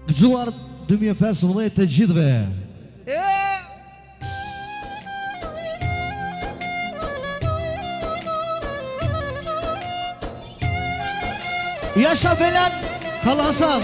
Gëzuar 2015 të gjithve. Yaşa Belan Kalasan.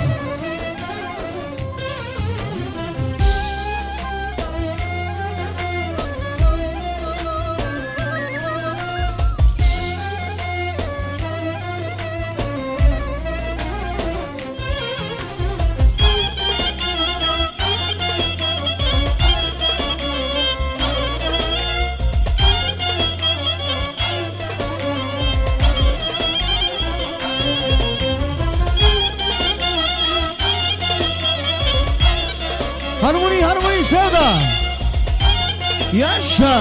Harmoni, harmoni sevda. Yaşa.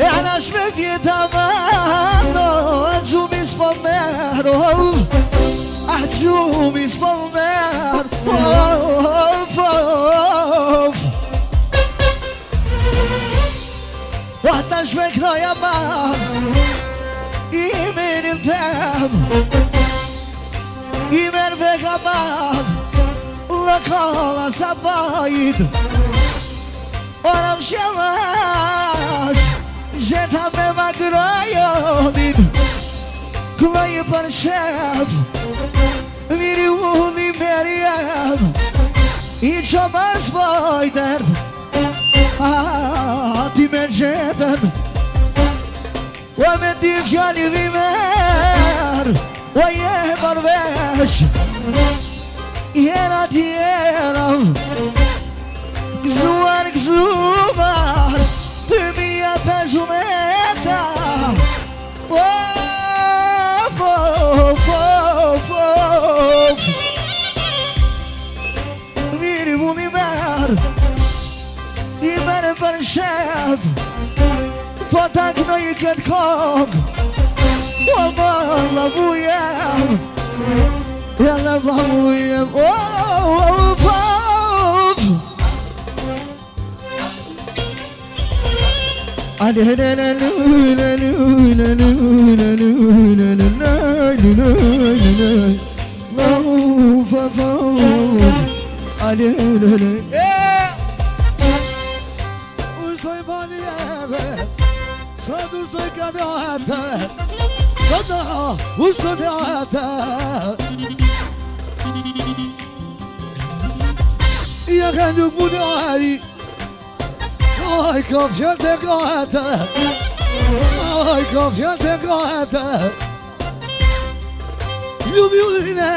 Eħna xmekji tamanno, ġumi spomero. Ahjumi spolmer, Wahda xmekna jamman, Imin il-tem, Imer vegaman, Lakala sabajid, Oram xemax, Ġeta me magrajonin, Klaj për xef, Miri uli merjem, I që më zbojder, Ti me gjetën, Wa me di fjalli vimer, Wa je marvesh, Jena tjera, Gzuar, gzuar, 2015 Miri vuni mer I mere për shef Po ta knoj këtë kong O valla vujem Jalla vujem Ursoj bani eve Sad ursoj kadate Sada ursoj kadate Ja kanë nuk munari Aj ka fjall të gata Aj ka fjall të gata Ljubjuline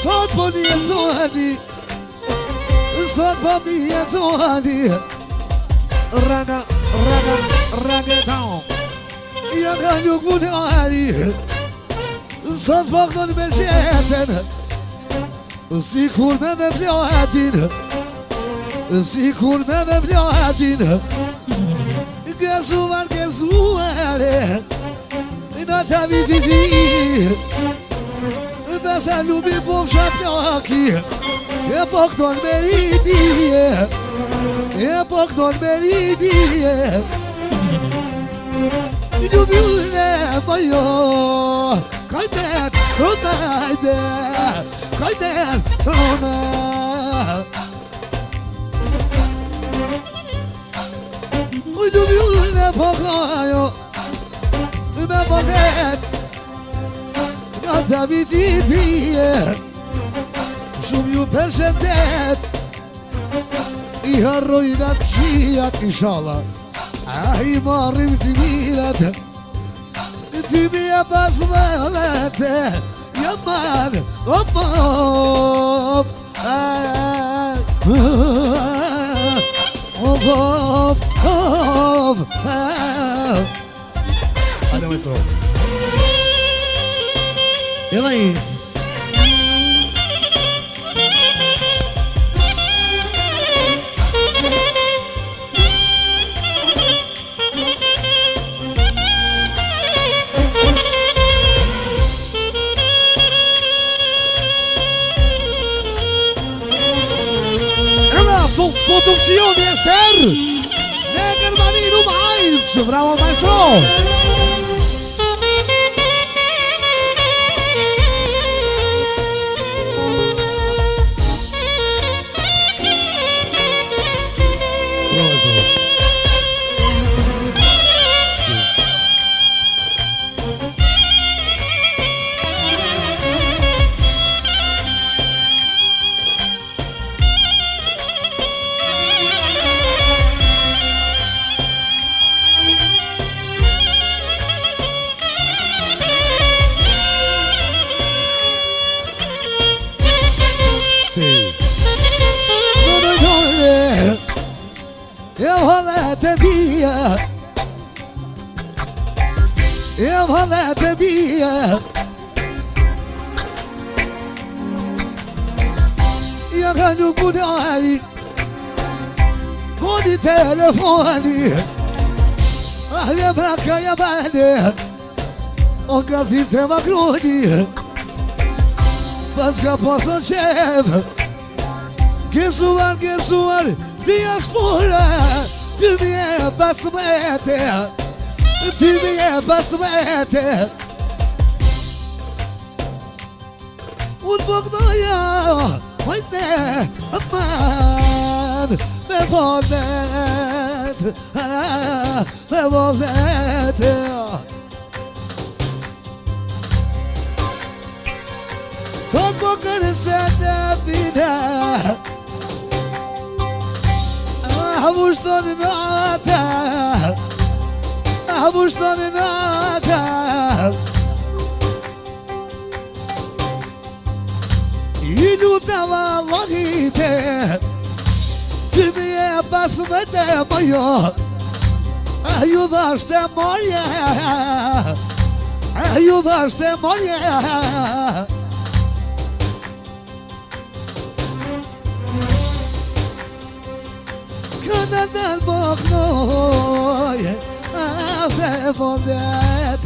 Sot po një zohani Sot po një zohani Raga, raga, raga down Ja ka nuk munari Sot po këton me qeten Si kur me vletin Si kur me vletin Gëzuar, gëzuare Në të vititi Besa lubi po fshat njaki E po këton meriti E po këton meriti Ljubjune po jo Kajtet, tronajde Kajtet, tronajde Ljubjune po kajo Me poket Nga të vititije Shumë ju përshëndet I harrojnë atë qijat Inshallah A I marrim të mirat Ty mi e pas me vete Jaman Op Hajde me thro Edhe I produzioni Ester Neger Manino Miles, bravo maestro. يا هلا تبيه يا غنو بوداني بودي تلفوني يا بركة يا بني وقفي في مكروني بس كبوسو شيف كسوار diaspora تبيه بسمته تبيه بسمته والبقضايا وينه أمان بفضلت صدق السنة فينا أحبشتني نعتها أحبشتني نعتها يدو تما لغيته تبيه بسمته ميا أيو داشته مايا أيو داشته مايا كنا البقناي أفضلت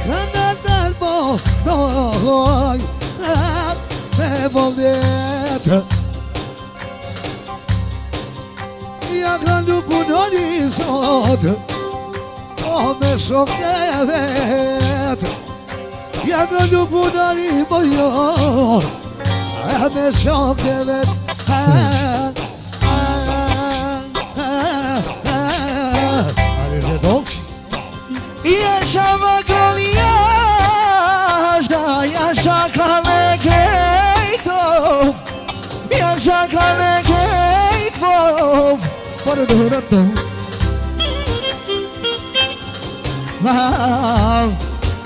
كنا البقناي أفضلت يا غندو بنوني صوت أمشوك نبت يا غندو بنوني بيار أمشوك نبت Yaşa bakalım yaşa kalekeytof yaşa kalekeytof Parudurato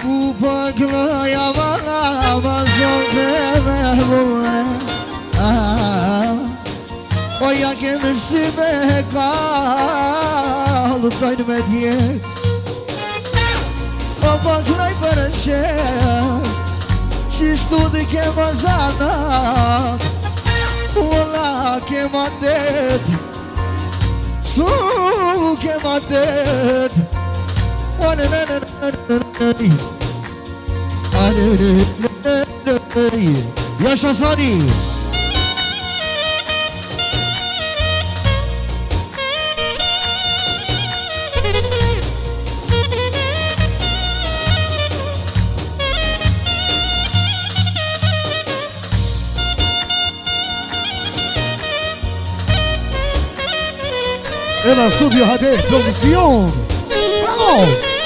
Upakla yavana bazonde O ya gemisi be kalı kaynmediye Baklay para ser X-tudo que é vazada Olá que matet Su que matet Yaşa Sadi En el estudio HD Producción. ¡Bravo!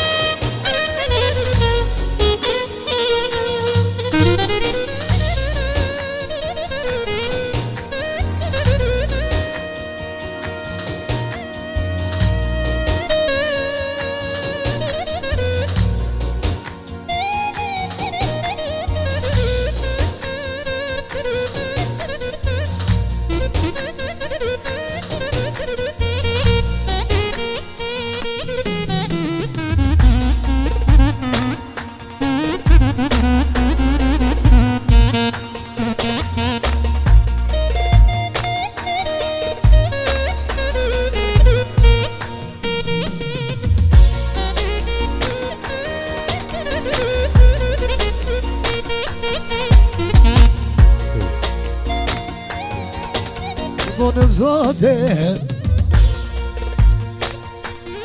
Gjithmonë më thote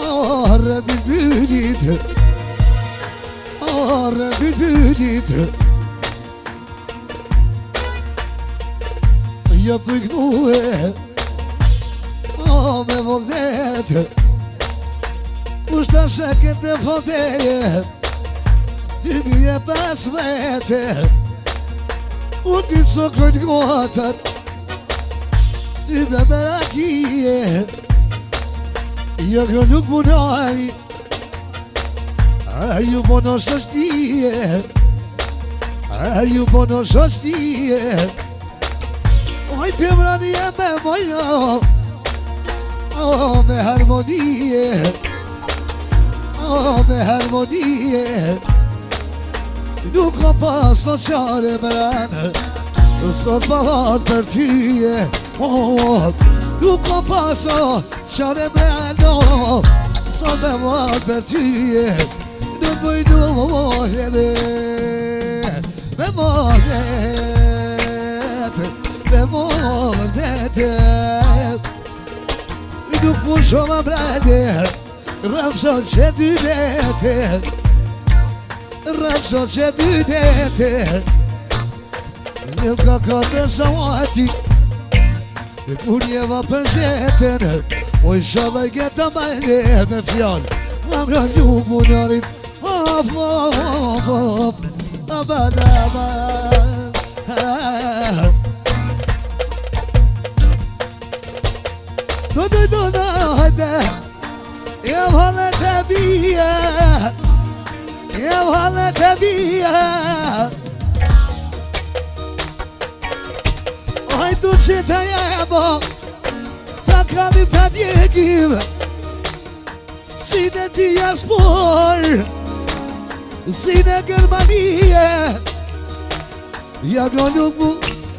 Arre bülbülit Arre bülbülit Ja pëjknue me vullnet Ushta sheket e foteje Ty mi e pas vete Unë ti të sokrojnë gotat Ty me merakije Ja kjo nuk punoj A ju pono shoshtije A ju pono shoshtije Oj të mrani e me mojo O me harmonie O me harmonie Nuk ka pas në qare me anë Sot pa vat për tyje Nuk ka pas në qare me anë Sot me vat për tyje Nuk bëjdu edhe Me mohet Me mohet Nuk pusho më brade Rafsho që dy dete Rafsho që dy dete Nuk ka katër sawati Kur njeva për zhetën O i shodha i geta majne me fjall Ma mra nuk munarit Of, of, of Aban, aban Do hajde Jem halet e bia Jem halet e bia Hajdu që të jebo Ta kalli të djegim Si në diaspor Si në Gërmanie Ja kjo nuk mu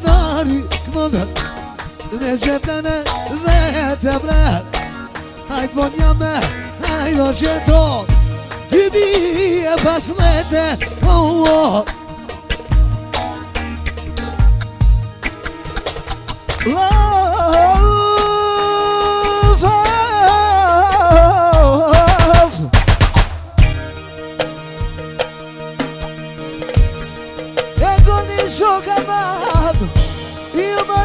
nari këmëndet Me gjetën e vete bre Hajt bon jame Hajdo qeto Ty bije pas vete E goni shoka madhë Io ma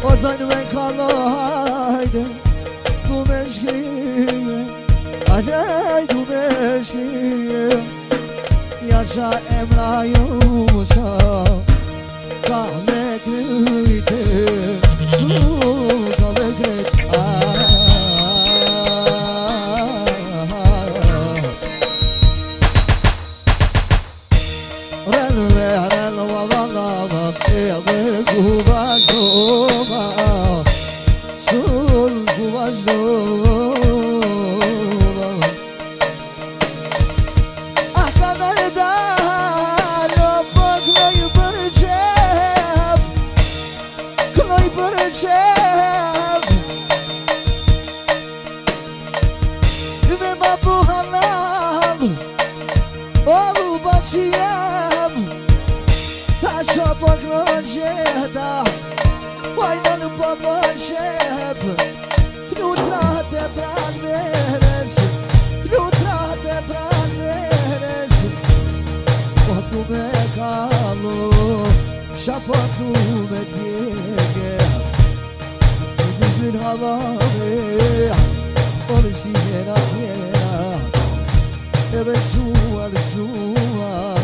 O dojnë me kallo hajde Du me shkrije Hajde du me shkrije Ja qa emra ju sa Ka me kryte Ka me kryte Shapotu me djege Gubin havare Orisi era tjera Eve čuvar čuvar